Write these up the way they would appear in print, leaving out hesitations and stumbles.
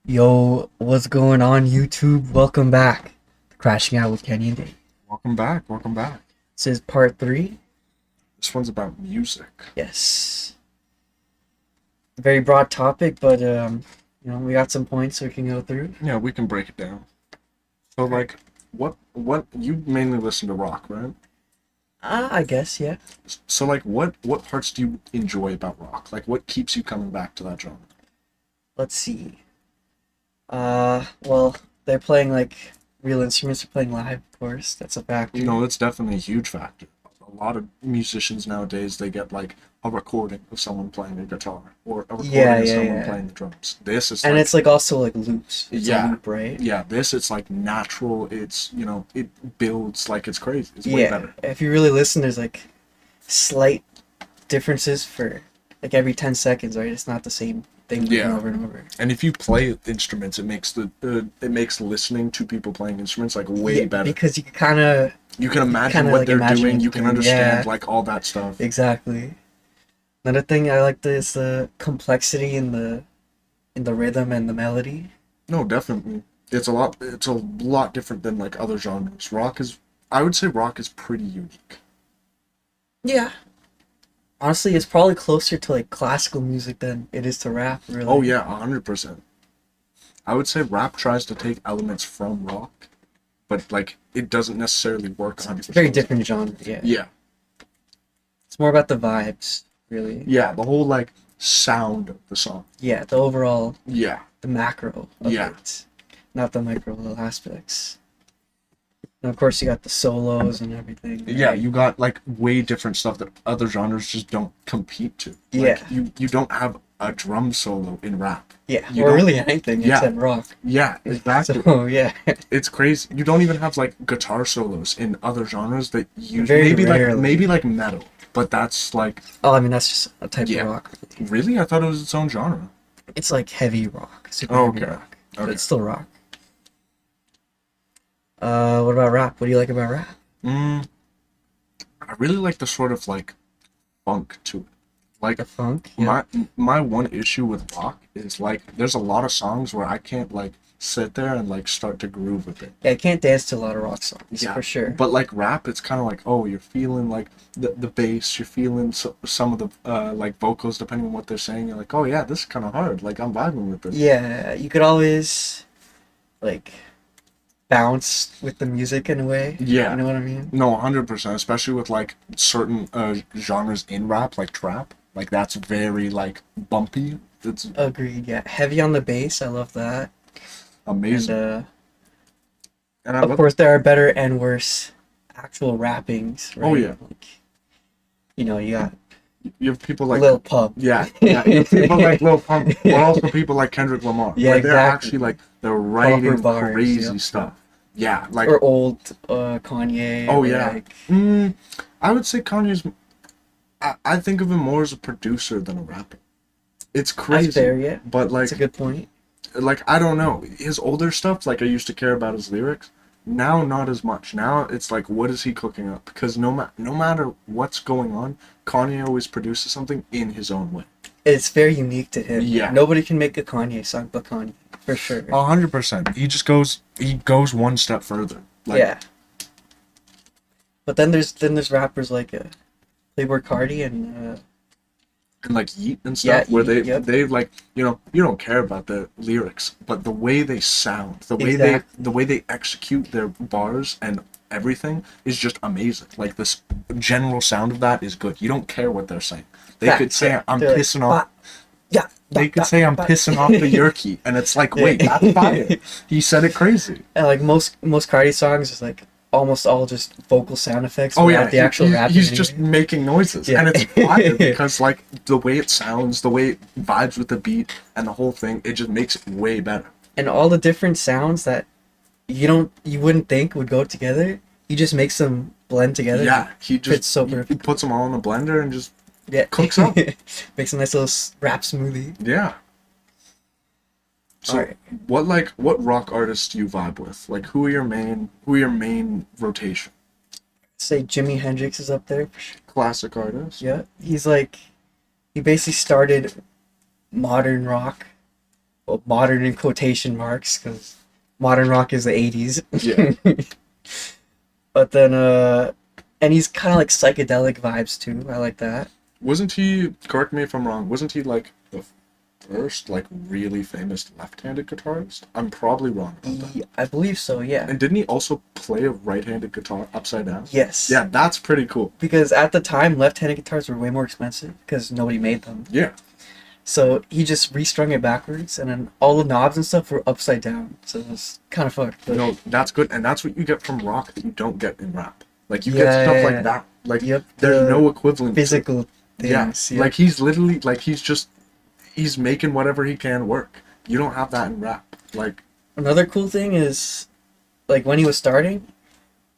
Yo, what's going on YouTube? Welcome back to Crashing Out with Kenny and Dave. Welcome back. Welcome back. This is part 3. This one's about music. Yes. Very broad topic, but we got some points we can go through. Yeah, we can break it down. So, like, what you mainly listen to rock, right? I guess, yeah. So, like, what parts do you enjoy about rock? Like, what keeps you coming back to that genre? Let's see. Well, they're playing like real instruments, they're playing live, of course. That's a factor. You know, that's definitely a huge factor. A lot of musicians nowadays, they get like a recording of someone playing the guitar or a recording of someone playing the drums. This is and like, it's like also like loops. It's a yeah, loop, right? yeah. This it's like natural. It's it builds like it's crazy. It's way better. If you really listen, there's like slight differences for like every 10 seconds, right? It's not the same thing over and over. And if you play instruments, it makes it makes listening to people playing instruments like way better. Because you can imagine what like they're imagine doing. You can understand yeah. like all that stuff. Exactly. Another thing I like is the complexity in the rhythm and the melody. No, definitely. It's a lot different than like other genres. I would say rock is pretty unique. Yeah. Honestly, it's probably closer to like classical music than it is to rap, really. Oh yeah, 100%. I would say rap tries to take elements from rock, but like it doesn't necessarily work 100%. It's a very different genre, yeah. Yeah. It's more about the vibes, really. Yeah, the whole like sound of the song. Yeah, the overall, Yeah. the macro of it, not the micro little aspects. And of course, you got the solos and everything. Yeah, you got like way different stuff that other genres just don't compete to. Yeah. You don't have a drum solo in rap. Yeah, You or don't- really anything except rock. Yeah, exactly. So, yeah. It's crazy. You don't even have like guitar solos in other genres that use Very maybe rarely. like metal, but that's like Oh, I mean, that's just a type Yeah. of rock. really. I thought it was its own genre. It's like heavy rock, super Oh, heavy okay. rock. But Okay. it's still rock. What about rap? What do you like about rap? I really like the sort of like funk to it. Like The funk? Yeah. my one issue with rock is like there's a lot of songs where I can't like sit there and like start to groove with it. Yeah, I can't dance to a lot of rock songs, for sure. But like rap, it's kind of like, oh, you're feeling like the bass, you're feeling some of the like vocals depending on what they're saying. You're like, oh yeah, this is kind of hard. Like I'm vibing with this. Yeah, you could always, like, bounce with the music in a way. Yeah. You know what I mean? No, 100%. Especially with like certain genres in rap, like trap. Like that's very like bumpy. It's Agreed, yeah. Heavy on the bass, I love that. amazing. And I Of love course, there are better and worse actual rappings, right? Oh, yeah. Like, you got you have people like Lil Pump. Yeah, you have people like Lil Pump, but also people like Kendrick Lamar. Yeah, where they're exactly. actually like they're writing bars, crazy yep. stuff. Yeah, like Or old Kanye. oh or yeah. like- I would say Kanye's. I think of him more as a producer than a rapper. It's crazy, That's fair, yeah. but like That's a good point. I don't know his older stuff. Like I used to care about his lyrics. Now not as much. Now it's like what is he cooking up? Because no matter what's going on, Kanye always produces something in his own way. It's very unique to him. Yeah. Nobody can make a Kanye song but Kanye, for sure. 100%. He goes one step further. Like, Yeah. But then there's rappers like Playboy Cardi and and like Yeet and stuff, Yeah, where Yeet, yep. they like you don't care about the lyrics, but the way they sound, the way they execute their bars and everything is just amazing. Like this general sound of that is good. You don't care what they're saying. They could say I'm They're like, pissing off. yeah. They could say I'm pissing off the Yerky, and it's like, wait, that's fire. He said it crazy. And like most Cardi songs is like almost all just vocal sound effects. Oh yeah, without the actual rap. he's just making noises, Yeah. and it's fire because like the way it sounds, the way it vibes with the beat, and the whole thing, it just makes it way better. And all the different sounds that you wouldn't think would go together, he just makes them blend together. Yeah, he Fits just so he perfect. puts them all in a blender and just Yeah. cooks up. Makes a nice little rap smoothie. Yeah. So Alright. what rock artists do you vibe with? Like who are your main rotation? Say Jimi Hendrix is up there for sure. Classic artists. Yeah. He basically started modern rock well, modern in quotation marks, because modern rock is the 80s. Yeah. But then, and he's kind of like psychedelic vibes too. I like that. Wasn't he, correct me if I'm wrong, wasn't he like the first like really famous left-handed guitarist? I'm probably wrong about that. I believe so, yeah. And didn't he also play a right-handed guitar upside down? Yes. Yeah, that's pretty cool. Because at the time, left-handed guitars were way more expensive because nobody made them. Yeah. So he just restrung it backwards, and then all the knobs and stuff were upside down. So it was kind of fucked. But... No, that's good, and that's what you get from rock that you don't get in rap. Like you get stuff like that. Like there's no equivalent. Physical things. Yeah. Like he's literally like he's making whatever he can work. You don't have that in rap. Like another cool thing is, like when he was starting,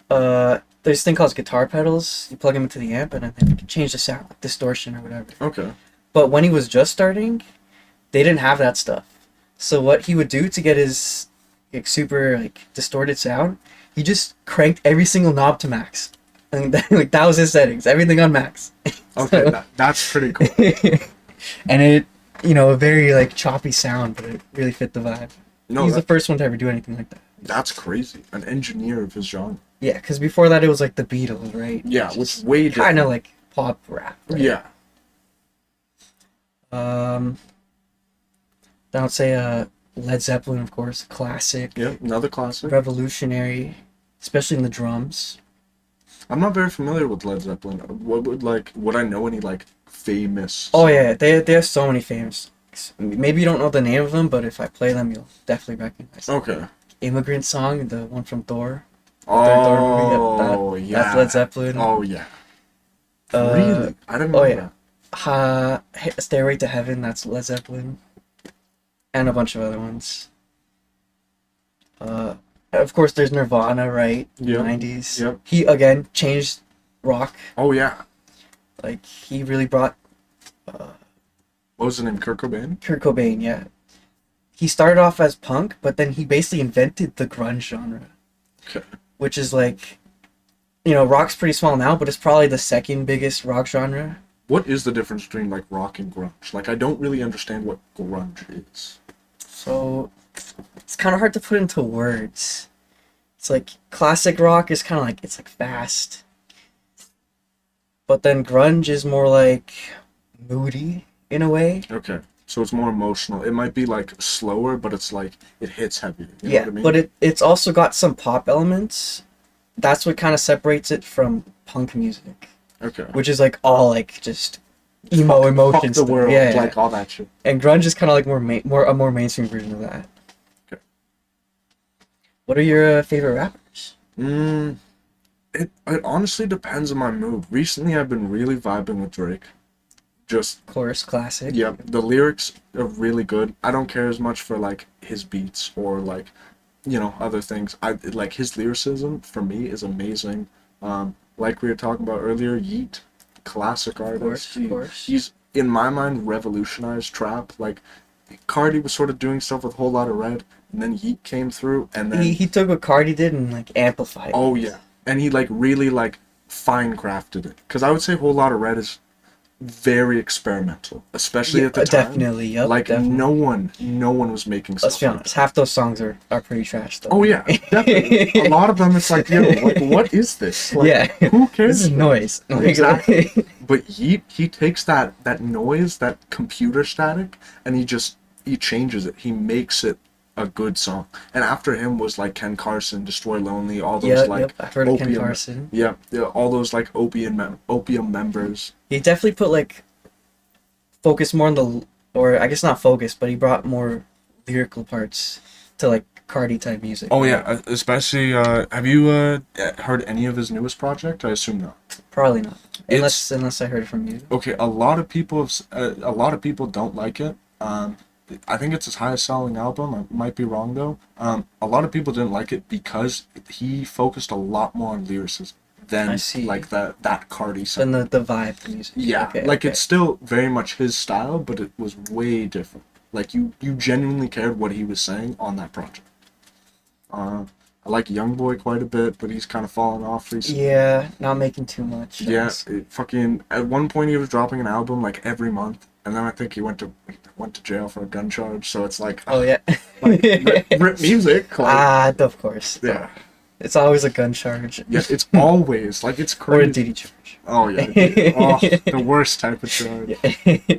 there's this thing called guitar pedals. You plug them into the amp, and then you can change the sound, like distortion or whatever. Okay. But when he was just starting, they didn't have that stuff. So what he would do to get his like super like distorted sound, he just cranked every single knob to max. And like that was his settings, everything on max. Okay, that's pretty cool. And it, you know, a very like choppy sound, but it really fit the vibe. No, he's the first one to ever do anything like that. That's crazy. An engineer of his genre. Yeah, because before that it was like the Beatles, right? Yeah, which way different. Kind of like pop rap. Right? Yeah. Then I'd say Led Zeppelin, of course, classic. Yep, another classic. Revolutionary, especially in the drums. I'm not very familiar with Led Zeppelin. Would I know any like famous? Oh yeah, they have so many famous songs. Maybe you don't know the name of them, but if I play them, you'll definitely recognize them. Okay. Immigrant Song, the one from Thor. Oh, yeah. That's Led Zeppelin. Oh yeah. Really? I didn't know that. Stairway to Heaven, that's Led Zeppelin. And a bunch of other ones. Of course, there's Nirvana, right? Yeah. 90s. Yep. He, again, changed rock. Oh, yeah. Like, he really brought... what was his name? Kurt Cobain? Kurt Cobain, yeah. He started off as punk, but then he basically invented the grunge genre. Okay. Which is like... You know, rock's pretty small now, but it's probably the second biggest rock genre. What is the difference between like rock and grunge? Like I don't really understand what grunge is. So it's kind of hard to put into words. It's like classic rock is kind of like it's like fast. But then grunge is more like moody in a way. Okay. So it's more emotional. It might be like slower, but it's like it hits heavy. You know Yeah, what I mean? but it's also got some pop elements. That's what kind of separates it from punk music. Okay. Which is like all like just emo emotions. Fuck the world, yeah, like all that shit. And grunge is kind of like a more mainstream version of that. Okay. What are your favorite rappers? It honestly depends on my mood. Recently, I've been really vibing with Drake. Just Of course, classic. yeah, the lyrics are really good. I don't care as much for like his beats or like, you know, other things. I like his lyricism for me is amazing. Like we were talking about earlier, Yeet, classic artist. Of course. He's in my mind revolutionized trap. Like Cardi was sort of doing stuff with Whole Lotta Red, and then Yeet came through, and then He took what Cardi did and like amplified. Oh yeah, and he like really like fine crafted it. Because I would say Whole Lotta Red is very experimental, especially at the time. Definitely, yep. Like definitely. no one was making stuff. Let's be honest, half those songs are pretty trash though. Oh yeah, definitely. A lot of them, it's like, yo, like, what is this? Like, yeah, who cares? This is noise. Exactly. But he takes that noise, that computer static, and he changes it. He makes it a good song. And after him was like Ken Carson, Destroy Lonely, all those like I've heard of Ken Carson. Yeah, all those like Opium members. He definitely put like focus more on the, or I guess not focus, but he brought more lyrical parts to like Cardi type music. Oh yeah, especially have you heard any of his newest project? I assume not. Probably not, unless I heard it from you. Okay, a lot of people don't like it. I think it's his highest selling album. I might be wrong though. A lot of people didn't like it because he focused a lot more on lyricism than like that Cardi sound. Than the vibe, the music. Yeah, it's still very much his style, but it was way different. Like you genuinely cared what he was saying on that project. I like YoungBoy quite a bit, but he's kind of fallen off recently. Yeah, not making too much. Yeah, fucking at one point he was dropping an album like every month, and then I think he went to went to jail for a gun charge, so it's like, Oh yeah. like rip music. Like, Of course. yeah, It's always a gun charge. yeah, it's always like it's Or a crazy. duty charge. Oh yeah, oh, the worst type of charge. Yeah.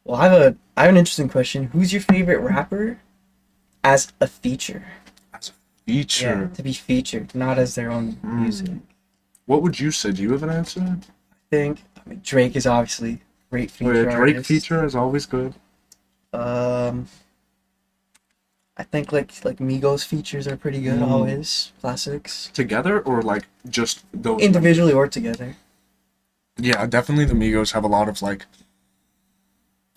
Well, I have an interesting question. Who's your favorite rapper as a feature? As a feature, Yeah, to be featured, not as their own music. what would you say? Do you have an answer? I mean, Drake is obviously great Oh, yeah, feature Drake artist. feature is always good. Um, I think like Migos features are pretty good always. Classics. Together or like just those Individually or together. members? Yeah, definitely the Migos have a lot of like,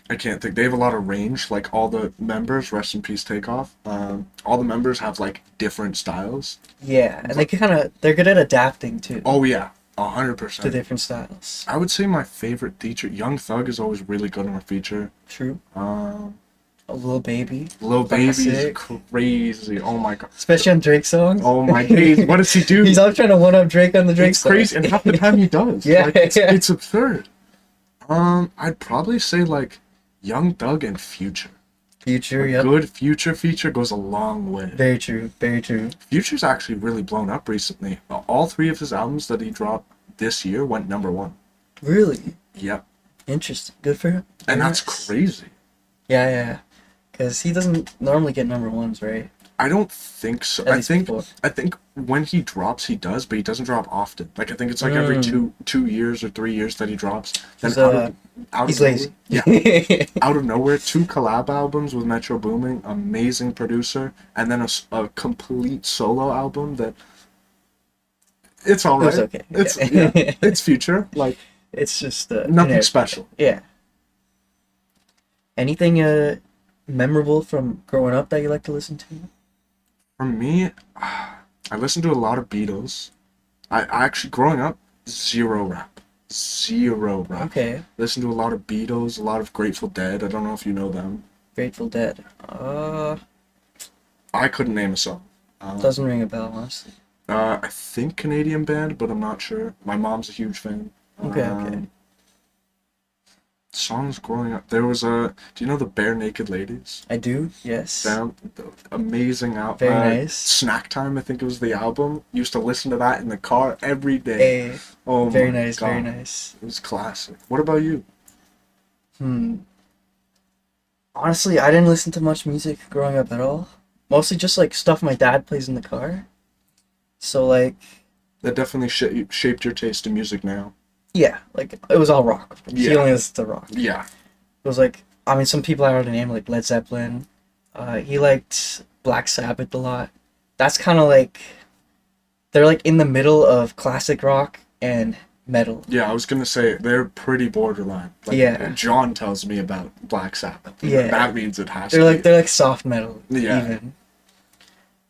I can't think. They have a lot of range. Like all the members, rest in peace, Takeoff. All the members have like different styles. Yeah, and they're good at adapting too Oh yeah, to 100%. different styles. I would say my favorite feature, Young Thug, is always really good on a feature. True. Um, A Lil Baby. Lil Baby's Classic. crazy. Oh my god. Especially on Drake songs. Oh my days. What does he do? He's always trying to one up Drake on the Drake It's song. crazy, and half the time he does. Yeah, Like, yeah. it's absurd. I'd probably say like Young Thug and Future. Future, A yep. good Future feature goes a long way. Very true. Very true. Future's actually really blown up recently. All three of his albums that he dropped this year went #1. Really Yep. interesting. Good for him. And that's Nice. crazy. Yeah. Because he doesn't normally get #1s, right? I don't think so. At least before. I think when he drops, he does, but he doesn't drop often. Like I think it's like every two years or 3 years that he drops. Then He's, out He's of lazy. nowhere, yeah, out of nowhere, 2 collab albums with Metro Boomin, amazing producer, and then a complete solo album that it's all It right. was okay. It's Yeah. yeah, it's Future. Like It's just nothing generic. special. Yeah. Anything memorable from growing up that you like to listen to? For me, I listened to a lot of Beatles. I actually growing up, zero rap. Okay. Listened to a lot of Beatles, a lot of Grateful Dead. I don't know if you know them. Grateful Dead. I couldn't name a song. Doesn't ring a bell, honestly. I think Canadian band, but I'm not sure. My mom's a huge fan. Okay. Songs growing up. There was do you know the Bare Naked Ladies? I do, yes. Amazing album. Very nice. Snack Time, I think it was the album. Used to listen to that in the car every day. Hey, Oh very my nice, God. very nice. It was classic. What about you? Honestly, I didn't listen to much music growing up at all. Mostly just like stuff my dad plays in the car. So like, That definitely shaped your taste in music now. yeah, like it was all rock. He Yeah. only listened to rock. Yeah. It was like, I mean, some people I already named like Led Zeppelin. He liked Black Sabbath a lot. That's kind of like, they're like in the middle of classic rock and metal. Yeah, I was gonna say they're pretty borderline. Like, Yeah. John tells me about Black Sabbath. Yeah. That means it has They're to like be. they're like soft metal Yeah. even.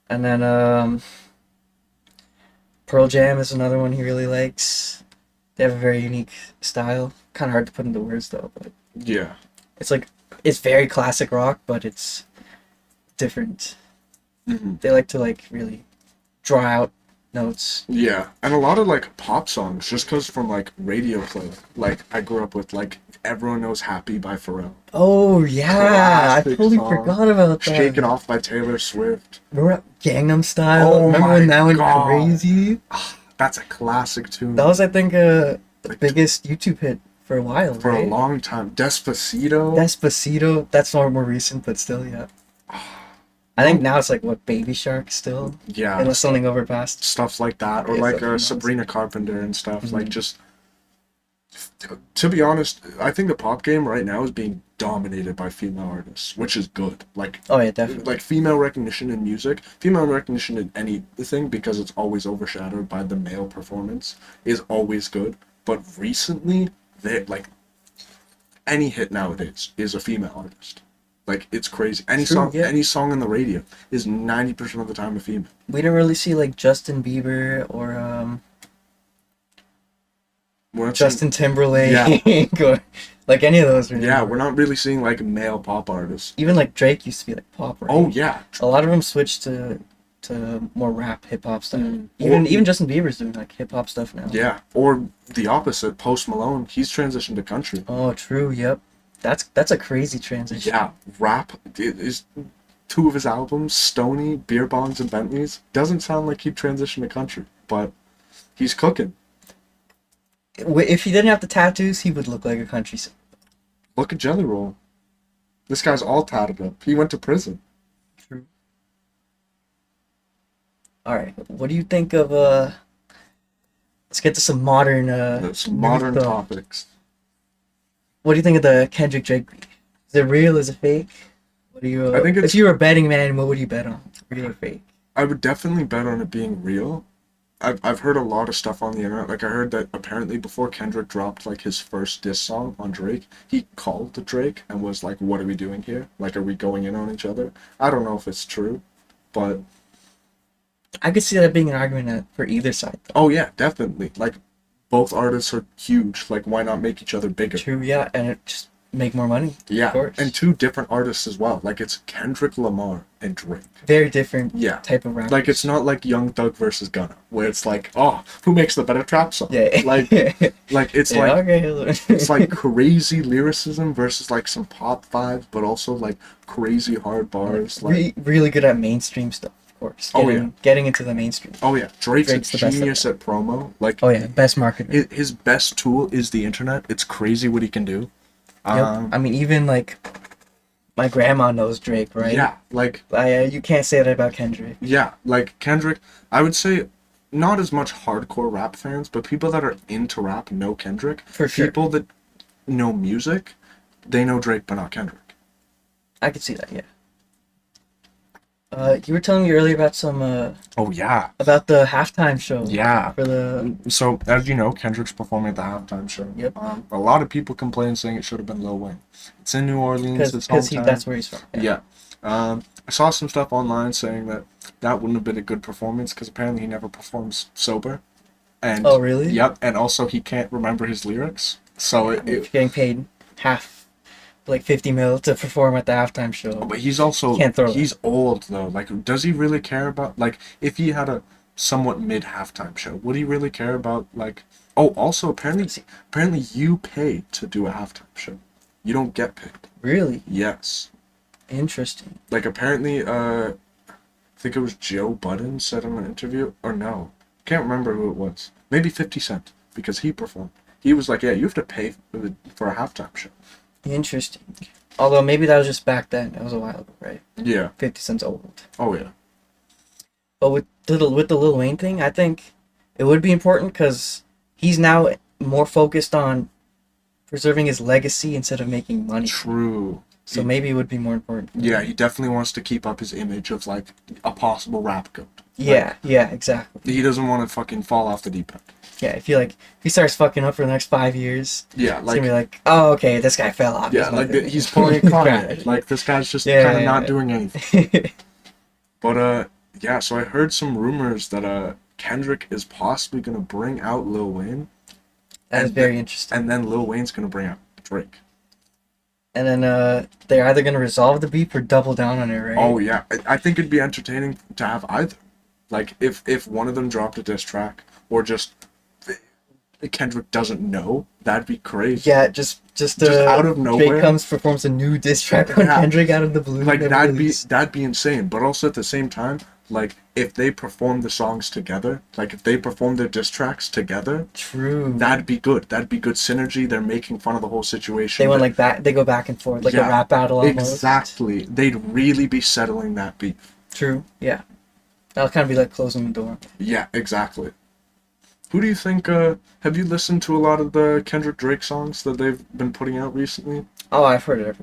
And then Pearl Jam is another one he really likes. They have a very unique style. Kind of hard to put into words though, but Yeah. it's like it's very classic rock, but it's different. Mhm. They like to like really draw out notes. Yeah, and a lot of like pop songs, just cause from like radio play. Like I grew up with like Everyone Knows Happy by Pharrell, Oh yeah, I Classic totally song. forgot about that. Shaken Off by Taylor Swift. Remember Gangnam Style? Oh Remember my when that went God. crazy? That's a classic tune. That was, I think, the biggest YouTube hit for a while, for right? a long time. Despacito. Despacito. That's more recent, but still, yeah. I think now it's like what Baby Shark still, Yeah. unless something overpassed. Stuff like that, or Yeah, like stuff like that. Sabrina Carpenter and stuff. Like Mhm. just. To be honest, I think the pop game right now is being dominated by female artists, which is good. Like Oh yeah, definitely. like female recognition in music, female recognition in anything, because it's always overshadowed by the male performance, is always good. But recently, they like any hit nowadays is a female artist. Like it's crazy. True, yeah. Any song on the radio is 90% of the time a female. We didn't really see like Justin Bieber or We're not Justin Timberlake or like any of those. seeing, Really. yeah, we're not really seeing like male pop artists. Even like Drake used to be like pop, right? Oh yeah, A lot of them switched to more rap, hip hop stuff. Mm. Even Justin Bieber's doing like hip hop stuff now. yeah. Or the opposite, Post Malone, he's transitioned to country. Oh, true. Yep. That's a crazy transition. Yeah, rap is two of his albums, Stony, Beer Bongs, and Bentleys. Doesn't sound like he'd transition to country, but he's cooking. If he didn't have the tattoos, he would look like a country singer. Look at Jelly Roll. This guy's all tatted up. He went to prison. True. All right. What do you think of let's get to some modern Some modern news, topics. What do you think of the Kendrick Drake beef? Is it real? Is it fake? What do you I think if you were a betting man, what would you bet on? Real or fake? I would definitely bet on it being real. I've heard a lot of stuff on the internet. Like I heard that apparently before Kendrick dropped like his first diss song on Drake, he called to Drake and was like, "What are we doing here? Like, are we going in on each other?" I don't know if it's true, but I could see that being an argument for either side. Though. oh yeah, definitely. Like both artists are huge. Like why not make each other bigger? True, yeah, and it just make more money. Yeah, of course. and two different artists as well. Like it's Kendrick Lamar and Drake. Very different Yeah. type of rap. Like it's not like Young Thug versus Gunna, where it's like, oh, who makes the better trap song? Yeah. Like it's yeah, like okay. it's like crazy lyricism versus like some pop vibes, but also like crazy hard bars. Like really good at mainstream stuff, of course. Oh, yeah. Getting into the mainstream. oh yeah, Drake's Drake's a the best at genius at promo. Like Oh yeah, best marketer. his best tool is the internet. It's crazy what he can do. Yep. I mean, even like my grandma knows Drake, right? Yeah, like You can't say that about Kendrick. yeah, like Kendrick. I would say not as much hardcore rap fans, but people that are into rap know Kendrick. For sure. People that know music, they know Drake, but not Kendrick. I could see that, yeah. You were telling me earlier about some Oh yeah, about the halftime show. yeah. For the So as you know, Kendrick's performing at the halftime show. Yep. A lot of people complain saying it should have been Lil Wayne. It's in New Orleans. It's because hometown. that's where he's from. Yeah. I saw some stuff online saying that that wouldn't have been a good performance because apparently he never performs sober. And Oh, really? Yep. And also he can't remember his lyrics. So If you're getting paid half, like 50 mil to perform at the halftime show. but he's also Can't throw he's old though. Like, does he really care about like if he had a somewhat mid halftime show? Would he really care about like? Oh, also apparently you pay to do a halftime show. You don't get paid. Really Yes. interesting. Like apparently, I think it was Joe Budden said in an interview, or no, can't remember who it was. Maybe 50 Cent because he performed. He was like, yeah, you have to pay for a halftime show. Interesting. Although maybe that was just back then. That was a while ago, right? Yeah. 50 Cent's old. Oh yeah. But with the Lil Wayne thing, I think it would be important because he's now more focused on preserving his legacy instead of making money. True. So maybe it would be more important. Yeah, he definitely wants to keep up his image of like a possible rap goat. Yeah, yeah, exactly. He doesn't want to fucking fall off the deep end. Yeah, I feel like if he starts fucking up for the next 5 years, Yeah, it's like gonna be like, oh, okay, this guy fell off. yeah, like he's pulling a Kanye. Like this guy's just Yeah, kind of yeah, not yeah. doing anything. But yeah, so I heard some rumors that Kendrick is possibly gonna bring out Lil Wayne, That is And very interesting. and then Lil Wayne's gonna bring out Drake. And then they're either gonna resolve the beef or double down on it, right? Oh yeah, I think it'd be entertaining to have either. Like if one of them dropped a diss track or just Kendrick doesn't know, that'd be crazy. Yeah, just out of nowhere. Drake comes, performs a new diss track on Yeah. Kendrick out of the blue. Like never released. that'd be insane. But also at the same time, like if they perform the songs together, like if they perform their diss tracks together, True. that'd be good. That'd be good synergy. They're making fun of the whole situation. They went like that. They go back and forth like a Yeah, rap battle almost. Exactly. They'd really be settling that beef. True. Yeah. That'll kind of be like closing the door. Yeah, exactly. Who do you think, have you listened to a lot of the Kendrick Drake songs that they've been putting out recently? Oh, I've heard it.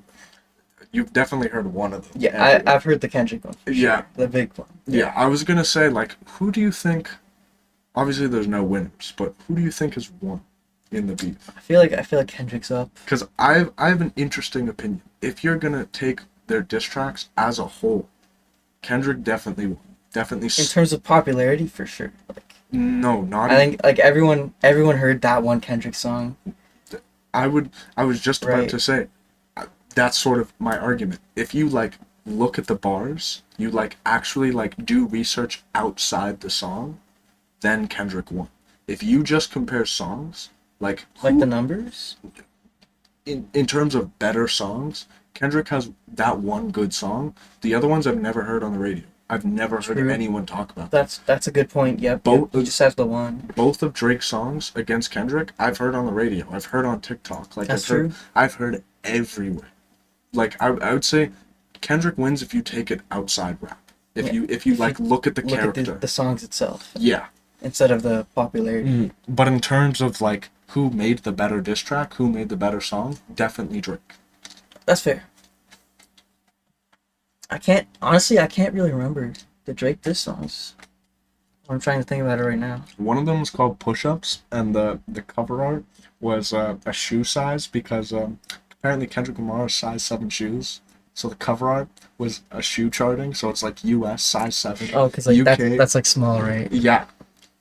You've definitely heard one of them. Yeah, I've heard the Kendrick one. For Yeah. Sure. The big one. Yeah, I was gonna say, like, who do you think, obviously there's no winners, but who do you think has won in the beef? I feel like Kendrick's up. Because I have an interesting opinion. If you're gonna take their diss tracks as a whole, Kendrick definitely won. Definitely. In terms of popularity, for sure. Like, No, not. I think like everyone heard that one Kendrick song. I was just about Right. to say, that's sort of my argument. If you like look at the bars, you like actually like do research outside the song, then Kendrick won. If you just compare songs, like Like who- the numbers. in terms of better songs, Kendrick has that one good song. The other ones I've never heard on the radio. I've never heard True. anyone talk about them. That's a good point. Yep. Both- He just has the one. Both of Drake's songs against Kendrick, I've heard on the radio. I've heard on TikTok. Like That's I've heard, true. I've heard everywhere. Like I would say, Kendrick wins if you take it outside rap. If Yeah. you If like you look at the Look character. at the songs itself Yeah. instead of the popularity. But in terms of like who made the better diss track, who made the better song, definitely Drake. That's fair. I can't really remember the Drake diss songs. I'm trying to think about it right now. One of them was called Push Ups, and the cover art was a shoe size because apparently Kendrick Lamar's size 7 shoes. So the cover art was a shoe charting, so it's like US size 7. Oh, because like UK. that's like small, right? Yeah.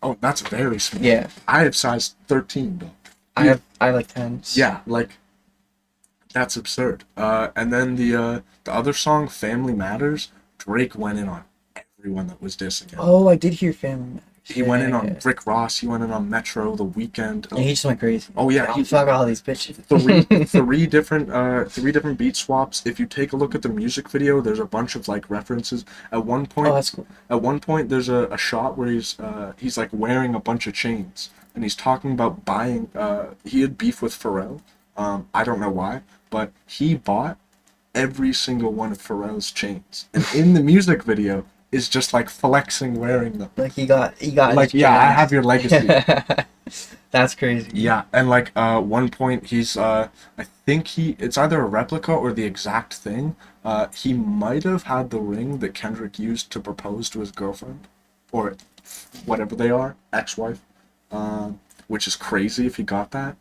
Oh, that's very small. Yeah. I have size 13, though. I have like 10s. Yeah, like that's absurd. And then the other song, Family Matters, Drake went in on everyone that was dissing him. Oh, I did hear Family Matters. He went in on Rick Ross. He went in on Metro, The Weeknd. And he just went crazy. Oh yeah, Oh, fuck all these bitches. three different beat swaps. If you take a look at the music video, there's a bunch of like references. At one point, Oh, that's cool. there's a shot where he's like wearing a bunch of chains, and he's talking about buying. He had beef with Pharrell. I don't know why, but he bought every single one of Pharrell's chains, and in the music video is just like flexing wearing them. Like he got Like, his yeah, I jazz. have your legacy. That's crazy. Yeah, and like one point he's I think it's either a replica or the exact thing. He might have had the ring that Kendrick used to propose to his girlfriend, or whatever they are, ex-wife. Which is crazy if he got that.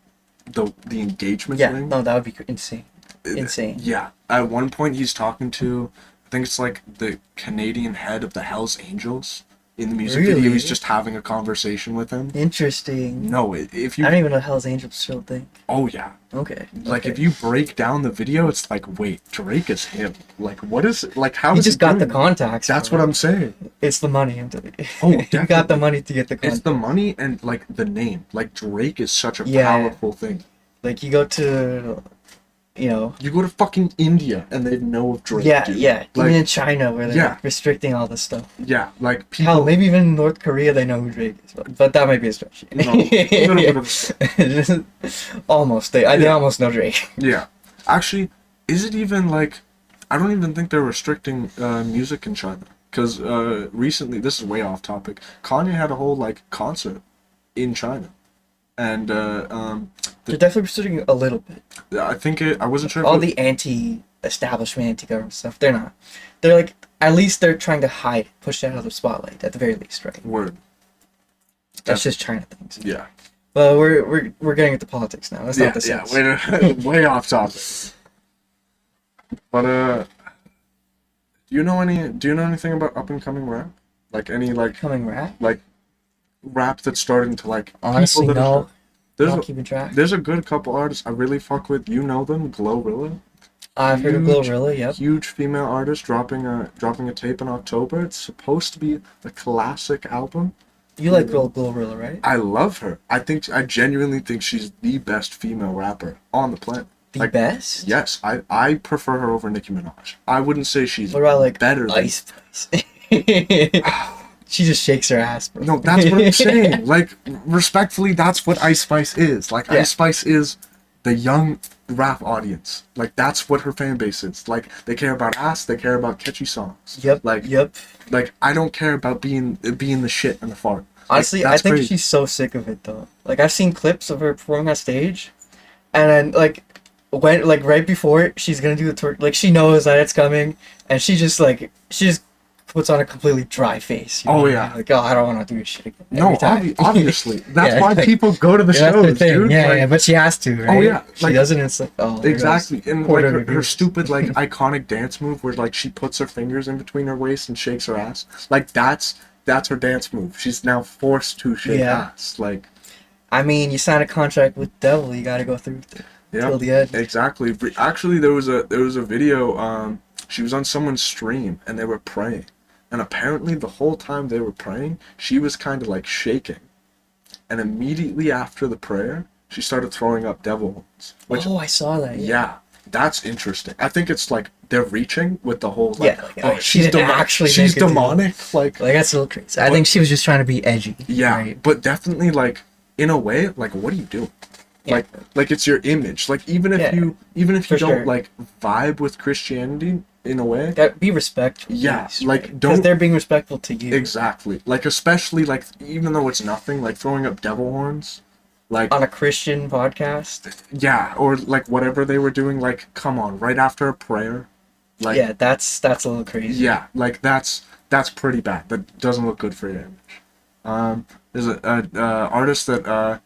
The engagement Yeah, ring. no, that would be insane. Insane. Yeah. At one point he's talking to, I think it's like the Canadian head of the Hells Angels. In the music video, Really? he's just having a conversation with him. Interesting. No, if I you don't even know Hell's Angels still thing. oh yeah. Okay. Like okay. if you break down the video, it's like, wait, Drake is him. Like, what is it? Like, how He is just got the doing that? contacts. That's bro. what I'm saying. It's the money. I'm telling you. Oh, You got the definitely. money to get the It's contacts. the money and like the name. Like Drake is such a Yeah. powerful thing. Like you go to, you know. You go to fucking India and they know of Drake. Yeah, dude. yeah. Like, Even in China where they're yeah. like, restricting all this stuff. yeah, like people. Hell, maybe even in North Korea they know who Drake is, but that might be a stretch. No, a little bit of Almost. They Yeah. almost know Drake. Yeah, actually, is it even like? I don't even think they're restricting music in China because recently, this is way off topic. Kanye had a whole like concert in China, and They're definitely restricting a little bit. I think I wasn't sure. If All it- the anti-establishment, anti-government stuff, they're not. They're like, at least they're trying to hide, push it out of the spotlight, at the very least, right? word. That's just China things. Yeah. But we're getting into politics now. That's not the sense. Way off topic. But do you know anything about up and coming rap? Like any Coming rap? rap that's starting to like Honestly, people that are- no. There's Not a, keeping track. there's a good couple artists I really fuck with. You know them, Glorilla. I've heard of huge- Glorilla, yep. Huge female artist dropping a tape in October. It's supposed to be a classic album. You like Glorilla, right? I love her. I genuinely think she's the best female rapper on the planet. The best? Yes, I prefer her over Nicki Minaj. I wouldn't say she's What about like better than Ice Spice? She just shakes her ass, bro. No, that's what I'm saying. Like, respectfully, that's what Ice Spice is. Like, Yeah. Ice Spice is the young rap audience. Like, that's what her fan base is. Like, they care about ass, they care about catchy songs. Yep. Like, Yep. like I don't care about being the shit and the fart. Honestly, Like, I that's think crazy. she's so sick of it though. Like I've seen clips of her performing on stage, and then when right before she's gonna do the twerk, like she knows that it's coming, and she just puts on a completely dry face. You Oh, know? yeah. Like, oh, I don't want to do this shit again. No, every time. obviously. That's Yeah, why like- people go to the Yeah, that's the shows, thing. dude. Yeah, Like, yeah, but she has to, right? Oh, yeah, She like- doesn't. It's like, oh, there goes exactly. And like quarter her, of her yours. stupid like iconic dance move where like she puts her fingers in between her waist and shakes her ass. Like that's her dance move. She's now forced to shake Yeah. ass. Like I mean, you sign a contract with Devil, you gotta go through with it yeah. till the end. Exactly. Actually, there was a video. She was on someone's stream and they were praying, and apparently the whole time they were praying, she was kind of like shaking, and immediately after the prayer, She started throwing up devil horns, which Oh, I saw that. yeah, that's interesting. I think it's like they're reaching with the whole like, Yeah, like, oh, she she's didn't actually she's make a deal. demonic, like that's a little crazy. I think she was just trying to be edgy. yeah, Right? but definitely like in a way, like what are you doing? Yeah. Like it's your image. Like even if Yeah, you for don't sure. like vibe with Christianity in a way, Gotta be respectful. yeah, Please, like because don't they're being respectful to you. exactly. Like especially like even though it's nothing, like throwing up devil horns, like On a Christian podcast. yeah, or like whatever they were doing, like come on, right after a prayer. Like Yeah, that's a little crazy. yeah, like that's pretty bad. That doesn't look good for your image. There's a artist that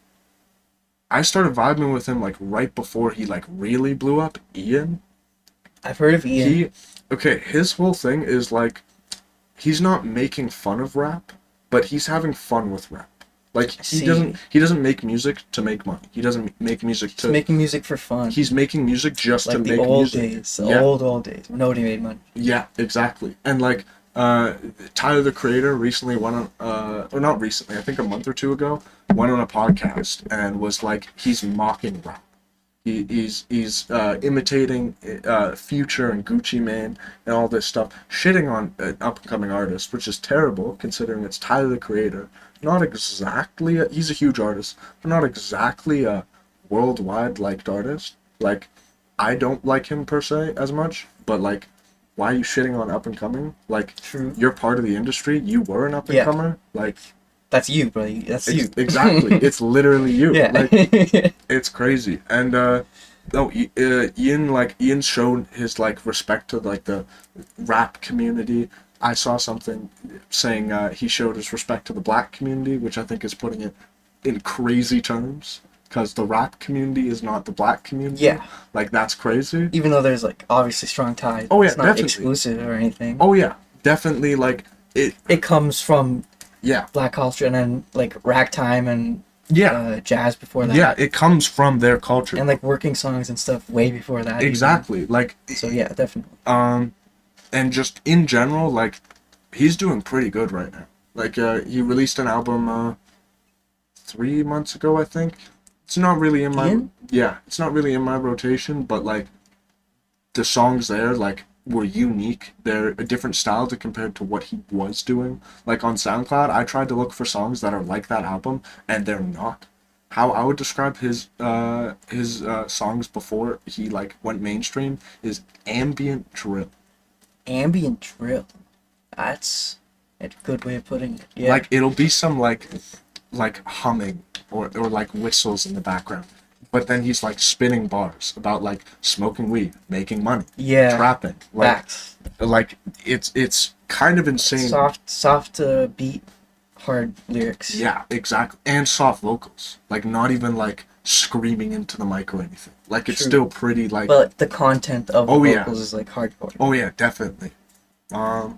I started vibing with him like right before he like really blew up. Ian. I've heard of Ian. His whole thing is like he's not making fun of rap, but he's having fun with rap. Like See. he doesn't make music to make money. He doesn't make music He's to making music for fun. he's making music just like to the make old music. days. The Yeah. old days. When nobody made money. Yeah, exactly. And like Tyler the Creator recently went on or not recently, I think a month or two ago, went on a podcast and was like he's mocking rap. He's imitating Future and Gucci Mane and all this stuff, shitting on an up and coming artist, which is terrible considering it's Tyler the Creator. Not exactly he's a huge artist, but not exactly a worldwide liked artist. Like I don't like him per se as much, but like why are you shitting on up and coming? Like True. you're part of the industry. You were an up and comer. Like That's you, bro. That's you. exactly. It's literally you. Yeah. Like it's crazy. And Ian showed his like respect to like the rap community. I saw something saying he showed his respect to the black community, which I think is putting it in crazy terms because the rap community is not the black community. Yeah. Like that's crazy. Even though there's like obviously strong ties. Oh, yeah, it's not definitely. exclusive or anything. Oh yeah, definitely like It comes from yeah. black culture and then like ragtime and Yeah. jazz before that. Yeah, it comes from their culture. And like working songs and stuff way before that. even. Exactly. Like So yeah, definitely. and just in general, like he's doing pretty good right now. Like he released an album 3 months ago, I think. It's not really in my Ian? yeah, it's not really in my rotation, but like the songs there like were unique. They're a different style to compared to what he was doing. Like on SoundCloud, I tried to look for songs that are like that album, and they're not. How I would describe his songs before he like went mainstream is ambient drill. Ambient drill. That's a good way of putting it. Yeah. Like it'll be some like humming or like whistles in the background. But then he's like spinning bars about like smoking weed, making money, yeah. trapping. Like Facts. like it's kind of insane. Soft beat, hard lyrics. Yeah, exactly. And soft vocals. Like not even like screaming into the mic or anything. Like it's True. still pretty like But the content of the Oh, yeah. vocals is like hardcore. oh yeah, definitely. I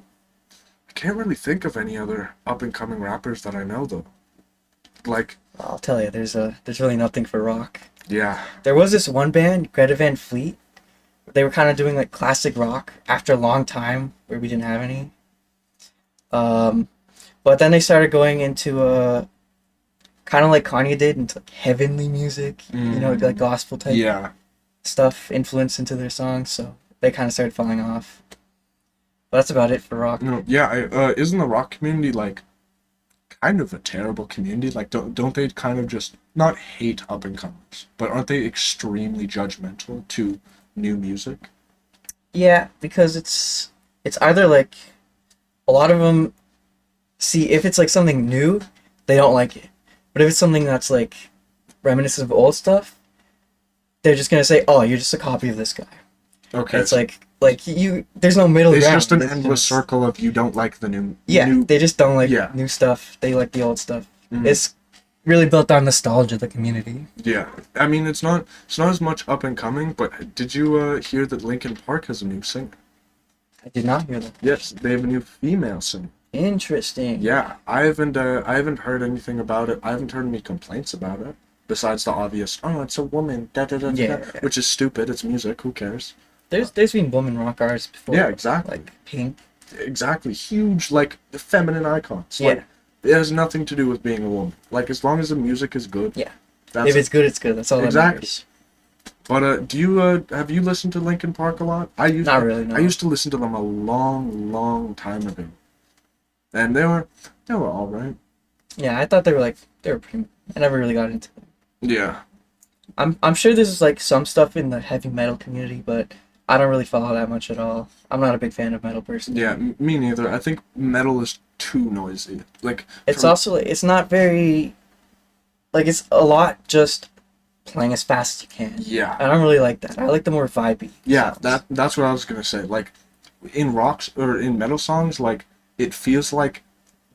can't really think of any other up and coming rappers that I know though. Like I'll tell you, there's really nothing for rock. yeah. There was this one band, Greta Van Fleet. They were kind of doing like classic rock after a long time where we didn't have any. But then they started going into kind of like Kanye did, into like heavenly music, you know, like gospel type Yeah. stuff influenced into their songs. So they kind of started falling off. But that's about it for rock. No, yeah, isn't the rock community like kind of a terrible community? Like don't they kind of just not hate up and comers, but aren't they extremely judgmental to new music? Yeah, because it's either like a lot of them see if it's like something new, they don't like it. But if it's something that's like reminiscent of old stuff, they're just gonna say, "Oh, you're just a copy of this guy." Okay. It's like you. There's no middle it's ground. just an It's endless just- circle of you don't like the new Yeah, new they just don't like Yeah. new stuff. They like the old stuff. Mhm. It's really built on nostalgia, the community. Yeah. I mean it's not as much up and coming, but did you hear that Linkin Park has a new singer? I did not hear that. Yes, they have a new female singer. Interesting. Yeah, I haven't heard anything about it. I haven't heard any complaints about it. Besides the obvious, oh, it's a woman, da da da da, Yeah. which is stupid. It's music. Who cares? There's been woman rock artists before. Yeah, exactly. Like Pink. Exactly. Huge, like feminine icons. Yeah. Like, it has nothing to do with being a woman. Like as long as the music is good. Yeah. That's If it's good, it's good. That's all that Exactly. matters. But do you have you listened to Linkin Park a lot? Not really, no. I used to listen to them a long time ago, and they were all right. Yeah, I thought they were pretty. I never really got into them. Yeah. I'm sure there's like some stuff in the heavy metal community, but I don't really follow that much at all. I'm not a big fan of metal personally. Yeah, me neither. I think metal is too noisy. Like It's for- also it's not very like it's a lot just playing as fast as you can. yeah, I don't really like that. I like the more vibey. yeah. sounds. That's what I was gonna say. Like in rocks or in metal songs, like it feels like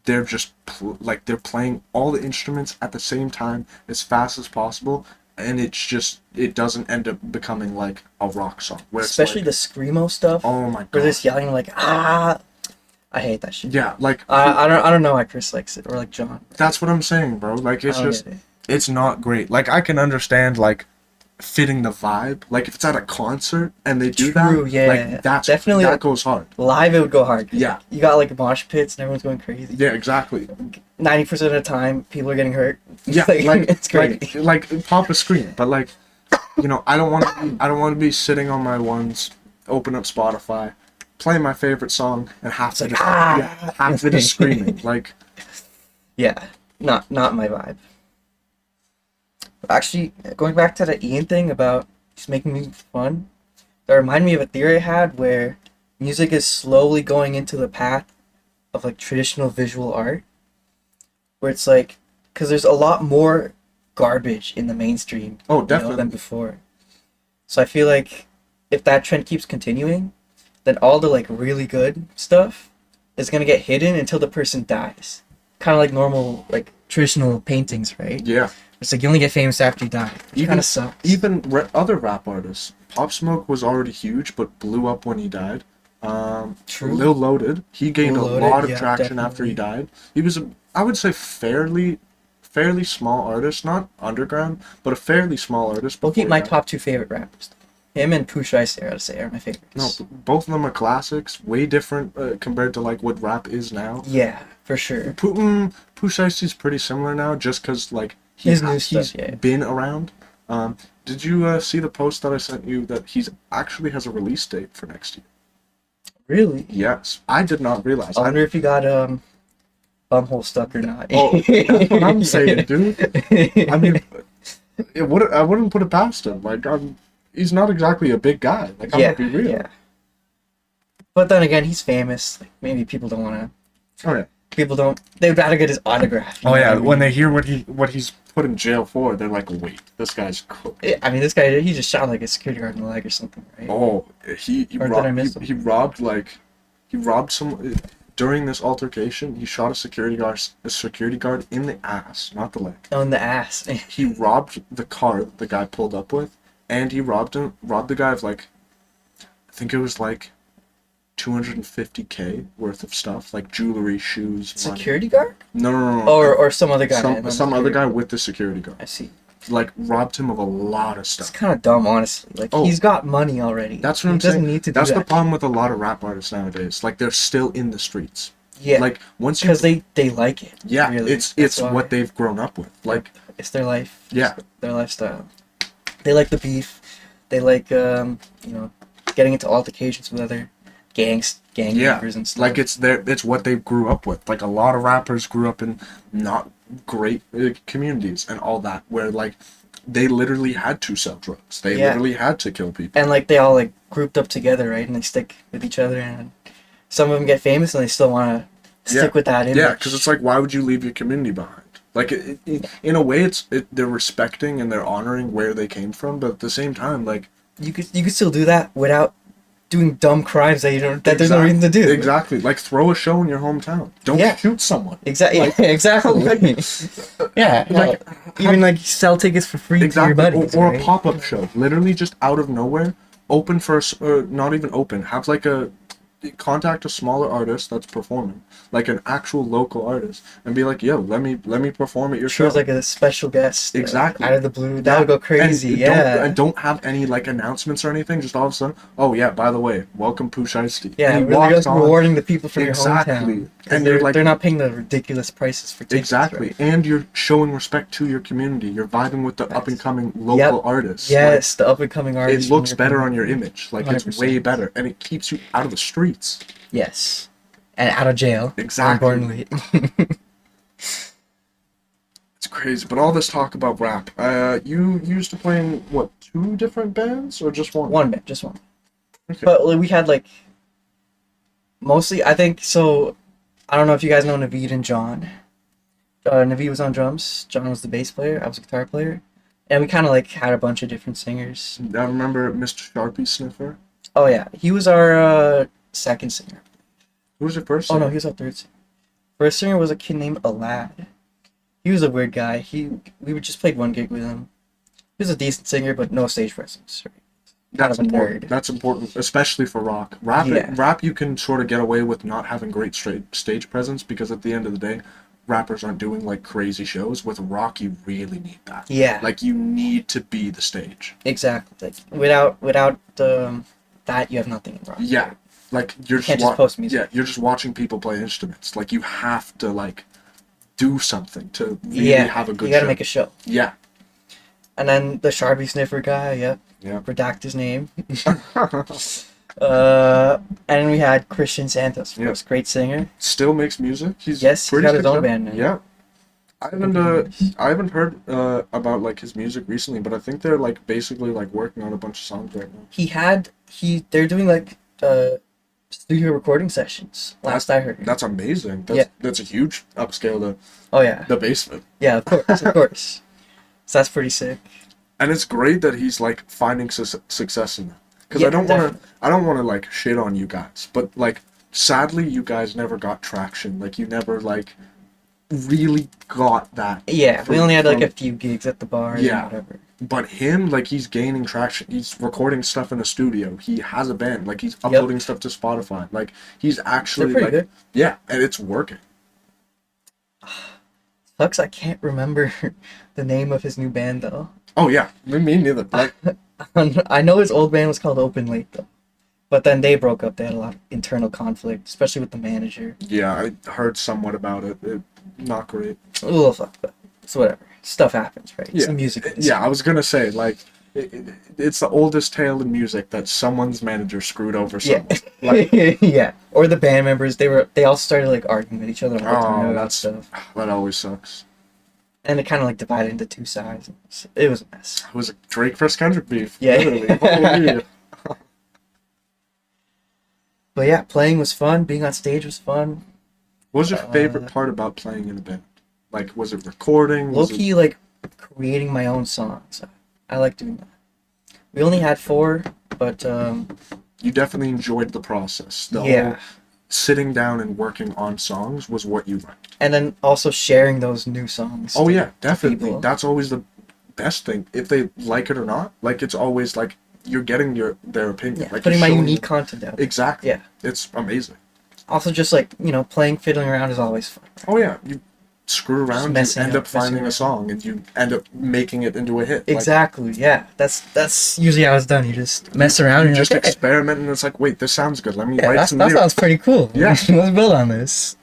they're just like they're playing all the instruments at the same time as fast as possible, and it doesn't end up becoming like a rock song. Where Especially it's the screamo stuff. like, oh my Where god. they're just yelling like ah. I hate that shit. Yeah, like I don't know why Chris likes it or like John. that's what I'm saying, bro. Like it's I don't just get it. it's not great. Like I can understand like fitting the vibe. Like if it's at a concert and they do True, that, yeah. like that's Definitely, that like- goes hard. Live it would go hard. Yeah. You got like mosh pits and everyone's going crazy. Yeah, exactly. 90% of the time people are getting hurt. Yeah, like it's crazy. like pop a screen, but like I don't want to be sitting on my ones, open up Spotify, play my favorite song, and half of it, ah! yeah, half of it is screaming. Like Yeah, not my vibe. Actually, going back to the Ian thing about just making music fun, that reminded me of a theory I had where music is slowly going into the path of like traditional visual art, where it's like, because there's a lot more garbage in the mainstream, definitely. than before. So I feel like if that trend keeps continuing, then all the like really good stuff is gonna get hidden until the person dies. Kind of like normal like traditional paintings, right? yeah, It's like you only get famous after you die. Which kind of sucks. even other rap artists. Pop Smoke was already huge, but blew up when he died. True. Lil Loaded, he gained Lil a Loaded, lot of yeah, traction after he definitely. died. He was I would say fairly small artist, not underground, but a fairly small artist. We'll keep before my he died. top two favorite rappers. Him and Pusha Ice, I gotta say, are my favorites. No, both of them are classics. Way different compared to like what rap is now. Yeah, for sure. Pusha Ice is pretty similar now, just because like His new he's stuff, yeah. been around. Did you see the post that I sent you that he's actually has a release date for next year? Really? Yes, I did not realize. I wonder if he got bumhole stuck or not. Oh, that's what I'm saying, dude. I mean, I wouldn't put it past him. Like, he's not exactly a big guy. Like, I'm yeah, gonna be real. yeah. But then again, he's famous. Like maybe people don't want to. Oh yeah. People don't. They'd rather get his autograph. you Oh know yeah. what I mean? When they hear what he's put in jail for, they're like, wait, this guy's cooked. I mean, this guy, he just shot like a security guard in the leg or something, right? Oh, he Or did I robbed miss him? he robbed some during this altercation. He shot a security guard in the ass, not the leg. Oh, in the ass. He robbed the car that the guy pulled up with, and he robbed the guy of like, I think it was like 250K worth of stuff, like jewelry, shoes, money. Security guard? No. Or some other guy. Some other guy with the security guard. I see. Like robbed him of a lot of It's stuff. kind of dumb, honestly. Like Oh. he's got money already. That's what he I'm doesn't saying. need to do That's that. the problem with a lot of rap artists nowadays. Like they're still in the streets. Yeah. Like once you because they like it. yeah, really. it's That's why. what they've grown up with. Like It's their life. Yeah. It's their lifestyle. They like the beef. They like getting into altercations with other gang yeah, members and stuff. like it's what they grew up with. Like a lot of rappers grew up in not great communities and all that, where like they literally had to sell drugs. They Yeah. literally had to kill people. and like they all like grouped up together, right? And they stick with each other, and some of them get famous, and they still want to stick Yeah. with that image. Yeah, because it's like, why would you leave your community behind? Like, in a way, they're respecting and they're honoring where they came from, but at the same time, like, you could still do that without doing dumb crimes that there's no reason to do. Exactly. Like, throw a show in your hometown. Don't Yeah. shoot someone. Exactly. Like- exactly. yeah. Like, even like sell tickets for free to your Exactly. buddies. Or right? a pop-up show, literally just out of nowhere, open for not even open. Have like contact a smaller artist that's performing, like an actual local artist, and be like, yo, let me perform at your She was show. like a special guest, Exactly. out of the blue. That Yeah. would go crazy. And Yeah. don't have any like announcements or anything. Just all of a sudden, oh yeah, by the way, welcome Pooh Shiesty. Yeah, And he really walks just on. rewarding the people from your Exactly. hometown. Because And you're like, they're not paying the ridiculous prices for tickets, exactly. right? And you're showing respect to your community. You're vibing with the Nice. up and coming local Yep. artists. Yes, the up and coming Like, artists. it from looks your better on your community. image. Like it's 100%. way better, and it keeps you out of the streets. Yes. And out of jail. Exactly. More importantly. It's crazy. But all this talk about rap. You used to play in what, 2 different bands or just one? One band, just one. Okay. But like, we had like mostly, I think so. I don't know if you guys know Naveed and John. Naveed was on drums. John was the bass player. I was a guitar player, and we kind of like had a bunch of different singers. I remember Mr. Sharpie Sniffer. Oh yeah, he was our second singer. Who was your first? Oh no, singer? he was our third singer. First singer was a kid named Alad. He was a weird guy. We would just played one gig with him. He was a decent singer, but no stage presence. Right? That's kind of a important. nerd. That's important, especially for rock. Rap, Yeah. rap, you can sort of get away with not having great stage presence because at the end of the day, rappers aren't doing like crazy shows. With rock, you really need that. Yeah. Like you need to be the stage. Exactly. Like without that, you have nothing in rock. Yeah. Like you're You can't just just post music. Yeah, you're just watching people play instruments. Like you have to like do something to really Yeah, have a good you gotta show. make a show. Yeah. And then the Sharpie Sniffer guy, yep. Yeah. Redact his name. And we had Christian Santos, of Yeah. course, great singer. Still makes music. He's Yes, he's pretty got his own successful. band now. Yeah. I haven't heard about like his music recently, but I think they're like basically like working on a bunch of songs right now. They're doing like studio recording sessions. Last I heard. That's amazing. Yeah. That's a huge upscale to Oh yeah. the basement. Yeah, of course, of course. So that's pretty sick. And it's great that he's like finding success in that. Because Yeah, I don't want to like shit on you guys, but like sadly you guys never got traction. Like you never like really got that. Yeah, we from- only had like from- a few gigs at the bars Yeah. and whatever. But him, like he's gaining traction. He's recording stuff in a studio. He has a band. Like he's uploading stuff to Spotify. Like he's actually They're pretty like good. yeah, and it's working. Sucks I can't remember the name of his new band though. Oh yeah, me neither. Like I know his old band was called Open Late though. But then they broke up. They had a lot of internal conflict, especially with the manager. yeah, I heard somewhat about it. Not great. Oh fuck, but it's whatever. Stuff happens, right? It's Yeah. the music. industry. Yeah, I was gonna say like it's the oldest tale in music that someone's manager screwed over Yeah. someone. Like Yeah. Or the band members, they all started like arguing with each other all the time oh, about that's stuff. that always sucks. And it kind of like divided into two sides. It was a mess. It was a Drake versus Kendrick beef. Yeah. Literally. Holy. But yeah, playing was fun. Being on stage was fun. What was your favorite part about playing in a band? Like, was it recording? Low Was it... key, like creating my own songs. I like doing that. We only had 4, but You definitely enjoyed the process. The yeah. whole sitting down and working on songs was what you liked. And then also sharing those new songs. Oh yeah, definitely. people. That's always the best thing. If they like it or not, like it's always like you're getting their opinion. Yeah, Like putting you're my showing unique them- content out. Exactly. Yeah. It's amazing. Also, just like playing, fiddling around is always fun. Oh yeah, you screw around, you messing end up, up finding messing a song, and you end up making it into a hit. Like, Exactly. Yeah. That's usually how it's done. You just mess around you and just you're like, "Hey, experiment, and it's like, wait, this sounds good. Let me yeah, write some that lyrics. sounds pretty cool. Yeah. Let's build on this.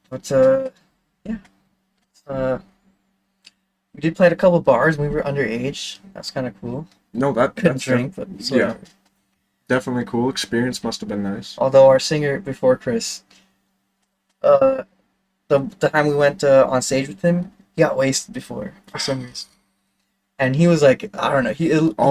But yeah. We did play at a couple bars when we were underage. That's kind of cool. No, Couldn't that's drink, but it's yeah. whatever. definitely cool. Experience must have been nice. Although our singer before Chris, the time we went on stage with him, he got wasted before for some reason. And he was like, I don't know.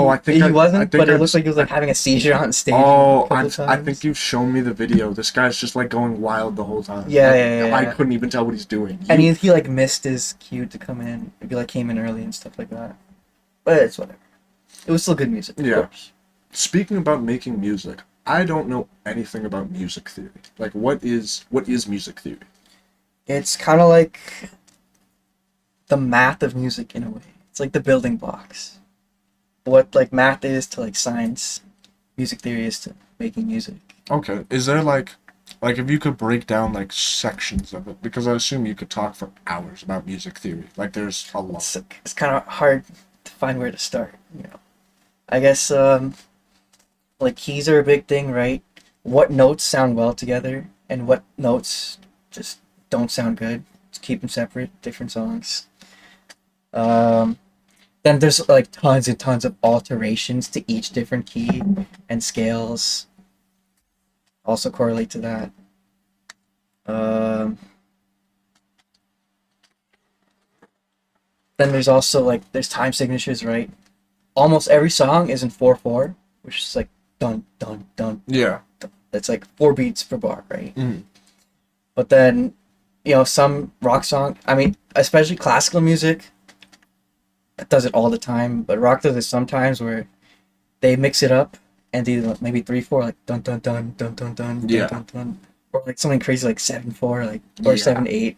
I think he I wasn't, think but it I've looked like he was like having a seizure on stage. Oh, a couple I times. think you've shown me the video. This guy's just like going wild the whole time. Yeah, Like, yeah. I couldn't even tell what he's doing. And he like missed his cue to come in. He like came in early and stuff like that. But it's whatever. It was still good music. Of Yeah. course. Speaking about making music, I don't know anything about music theory. Like, what is music theory? It's kind of like the math of music in a way. It's like the building blocks. What like math is to like science, music theory is to making music. Okay. Is there like if you could break down like sections of it, because I assume you could talk for hours about music theory. Like there's a lot. It's kind of hard to find where to start. I guess like keys are a big thing, right? What notes sound well together, and what notes just don't sound good. Just keep them separate, different songs. Um, then there's like tons and tons of alterations to each different key, and scales also correlate to that. Um, then there's also like there's time signatures, right? Almost every song is in 4/4, which is like dun dun dun. Yeah. That's like 4 beats per bar, right? Mm. But then, some rock song, I mean, especially classical music, it does it all the time, but rock does it sometimes where they mix it up and do like, maybe 3/4, like dun dun dun dun dun dun Yeah. dun dun, or like something crazy like 7/4, like or Yeah. 7/8,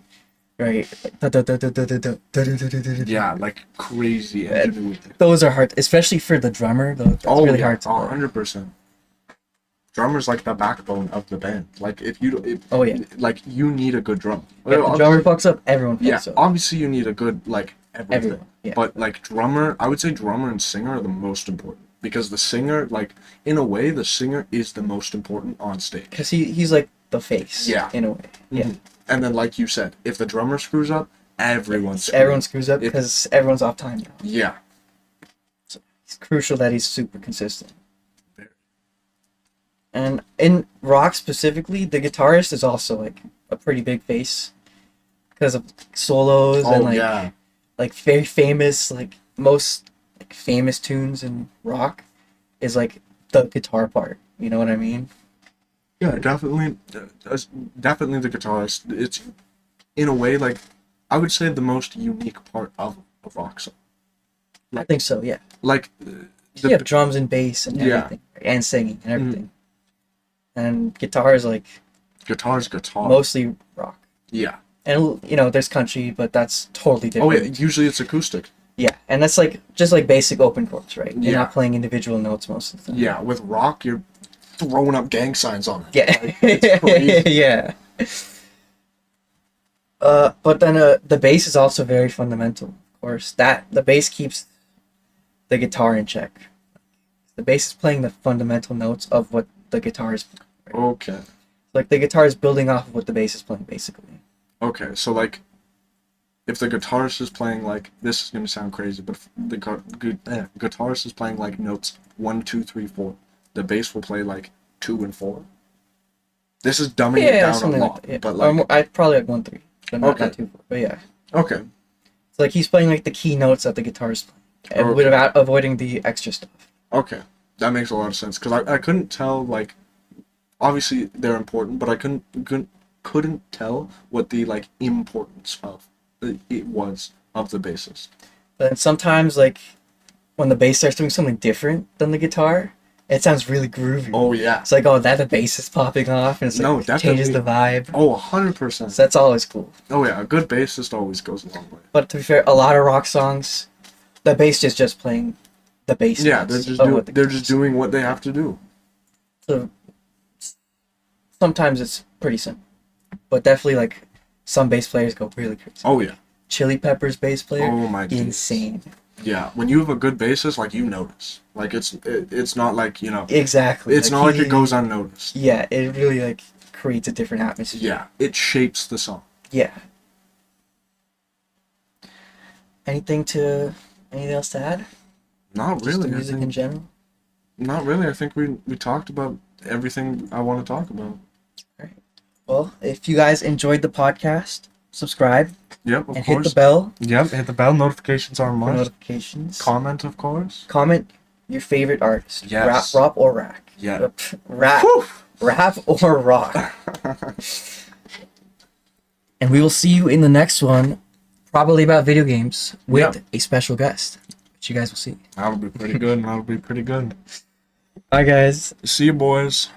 right? Like, dun, dun, dun, dun, dun, dun, dun, dun, dun, dun, dun, dun. Yeah, like crazy ingenuity. Those are hard, especially for the drummer. Though, that's really hard to play. 100%. Drummer's like the backbone of the band. Like if you, Oh yeah. like you need a good drum. If the drummer fucks up, everyone fucks up. Obviously you need a good like everything. Everyone, yeah. But like drummer, I would say drummer and singer are the most important, because the singer, like in a way, the singer is the most important on stage. Because he's like the face. Yeah. In a way. Yeah. Mhm. And then like you said, if the drummer screws up, everyone screws up because everyone's off time now. Yeah. So it's crucial that he's super consistent. And in rock specifically, the guitarist is also like a pretty big face because of solos and like very famous, like most like famous tunes in rock is like the guitar part. You know what I mean? Yeah, definitely the guitarist. It's in a way like I would say the most unique part of a rock song. I think so. Yeah. Like You have drums and bass and everything, and singing and everything. And guitar is like guitar's guitar. mostly rock. Yeah. And there's country, but that's totally Oh different. yeah, usually it's acoustic. Yeah, and that's like just like basic open chords, right? You're Yeah. not playing individual notes most of the time. Yeah, with rock you're throwing up gang signs on it. Yeah. Like, it's crazy. Yeah. But then the bass is also very fundamental, of course. The bass keeps the guitar in check. The bass is playing the fundamental notes of what the guitar is playing. Right? Okay. Like the guitar is building off of what the bass is playing, basically. Okay, so like if the guitarist is playing like, this is gonna sound crazy, but if the guitarist is playing like notes 1, 2, 3, 4, the bass will play like 2 and 4. This is dumbing it down a something lot, like that. Yeah. but like I'd probably like 1/3, but not Okay. 2/4. But yeah, okay, so like he's playing like the key notes that the guitar is playing, Okay. without avoiding the extra stuff. okay, that makes a lot of sense, because I couldn't tell, like obviously they're important, but I couldn't tell what the like importance of it was of the bassist. But then sometimes like when the bass starts doing something different than the guitar, it sounds really groovy. Oh yeah. It's like, oh, that the bass is popping off, and it's like No, it changes the vibe. Oh, 100%. So that's always cool. Oh yeah, a good bassist always goes a long way. But to be fair, a lot of rock songs, the bass is just playing the bass. Yeah, notes they're of what the they're guitar just is. doing what they have to do. So sometimes it's pretty simple, but definitely like some bass players go really crazy. Oh yeah. Chili Peppers bass player, Oh my goodness. insane. Yeah, when you have a good bassist, like you notice. Like it's not like, Exactly. it's not like it goes unnoticed. Yeah, it really like creates a different atmosphere. Yeah, it shapes the song. Yeah. Anything else to add? Not Just really. the I music in think, general. not really. I think we talked about everything I want to talk about. Well, if you guys enjoyed the podcast, subscribe Yep, of and course. hit the bell Yep, hit the bell. Notifications are for must. notifications. Comment, of course. Comment your favorite artist. Yes. Rap or rack. Yeah. Rap. Whew. Rap or rock. And we will see you in the next one, probably about video games, with a special guest, which you guys will see. That'll be pretty good. That'll be pretty good. Bye, guys. See you, boys.